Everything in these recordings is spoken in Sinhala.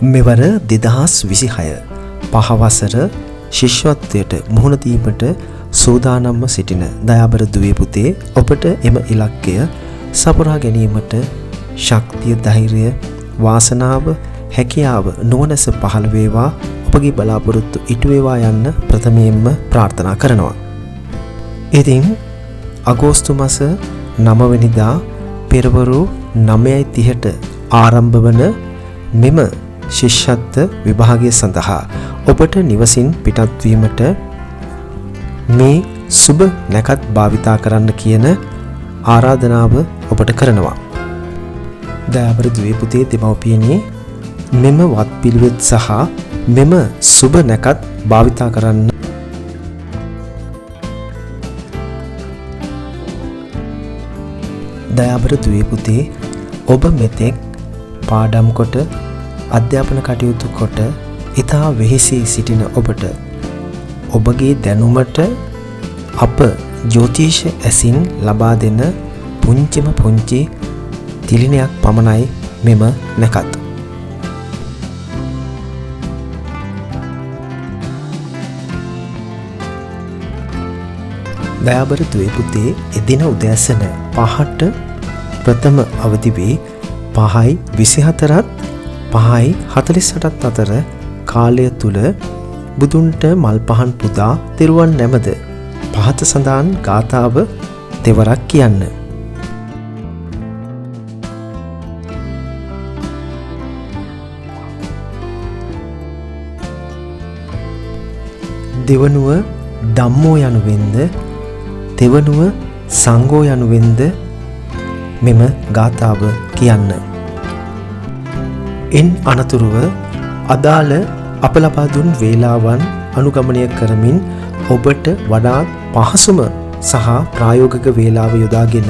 මෙවර 2026 පහවසර ශිෂ්‍යත්වයට මුහුණ දීමට සූදානම්ව සිටින දයාබර දුවේ පුතේ ඔබට එම ඉලක්කය සපුරා ගැනීමට ශක්තිය, ධෛර්යය, වාසනාව, හැකියාව නොනැස පහළ වේවා. ඔබගේ බලාපොරොත්තු ඉටු වේවා යන්න ප්‍රථමයෙන්ම ප්‍රාර්ථනා කරනවා. ඉතින් අගෝස්තු මාස 9 වෙනිදා පෙරවරු 9:30ට ආරම්භ වන මෙම ශිෂ්‍යත්ව විභාගය සඳහා ඔබට නිවසින් පිටත් වීමට මේ සුබ නැකත් භාවිතා කරන්න කියන ආරාධනාව ඔබට කරනවා. දයාබර දුවේ පුතේ දෙමව්පියනි, මෙම වත්පිළිවෙත් සහ මෙම සුබ නැකත් භාවිතා කරන්න දයාබර දුවේ පුතේ ඔබ මෙතෙක් පාඩම් කොට අධ්‍යාපන කටයුතු කොට ඉතා වෙහෙසී සිටින ඔබට ඔබගේ දැනුමට අප ජ්‍යොතිෂ ඇසින් ලබා දෙන පුංචිම පුංචි තිලිනයක් පමණයි මෙම නැකත්. දයාබර දුවේ පුතේ එදින උදෑසන 5ට ප්‍රථම අවදි වී 5:24ත් 5:48ත් අතර කාලය තුල බුදුන්ට මල් පහන් පුදා තෙරුවන් නැමද පහත සඳහන් ගාථාව දෙවරක් කියන්න. දෙවනුව ධම්මෝ යනුවෙන්ද තෙවනුව සංඝෝ යනුවෙන්ද මෙම ගාථාව කියන්න. ඉන් අනතුරුව අදාළ අප ලබා දුන් වේලාවන් අනුගමනය කරමින් ඔබට වඩාත් පහසුම සහ ප්‍රායෝගික වේලාව යොදාගෙන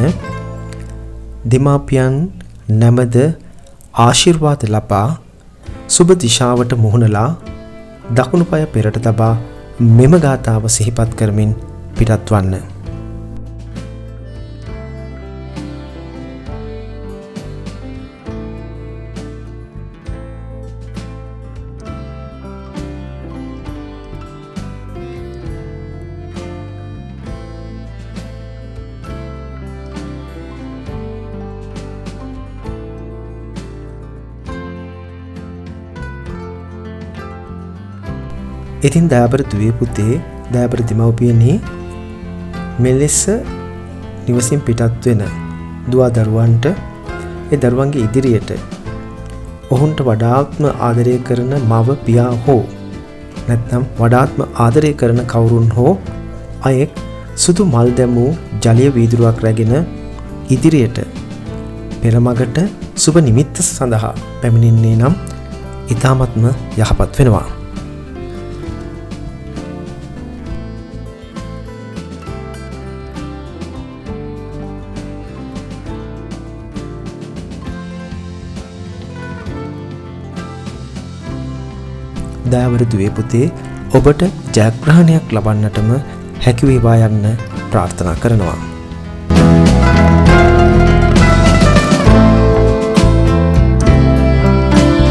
දෙමාපියන් නැමද ආශිර්වාද ලබා සුබ දිශාවට මුහුණලා දකුණු පාය පෙරට තබා මෙම ගාථාව සිහිපත් කරමින් පිටත් වන්න. ඉතින් දයාබර දුවේ පුතේ, දයාබර දෙමව්පියනි, මෙලෙස නිවසින් පිටත් වෙන දුවා දරුවන්ට ඒ දරුවන්ගේ ඉදිරියට ඔවුන්ට වඩාත්ම ආදරය කරන මව, පියා හෝ නැත්නම් වඩාත්ම ආදරය කරන කවුරුන් හෝ අයෙක් සුදු මල් දැමූ ජලීය වීදුරුවක් රැගෙන ඉදිරියට පෙරමගට සුබ නිමිත්ත සඳහා පැමිණෙන්නේ නම් ඊ타මත්ම යහපත් වෙනවා. දයාබර දුවේ පුතේ ඔබට ජයග්‍රහණයක් ලබන්නටම හැකි වේවා යන්න ප්‍රාර්ථනා කරනවා.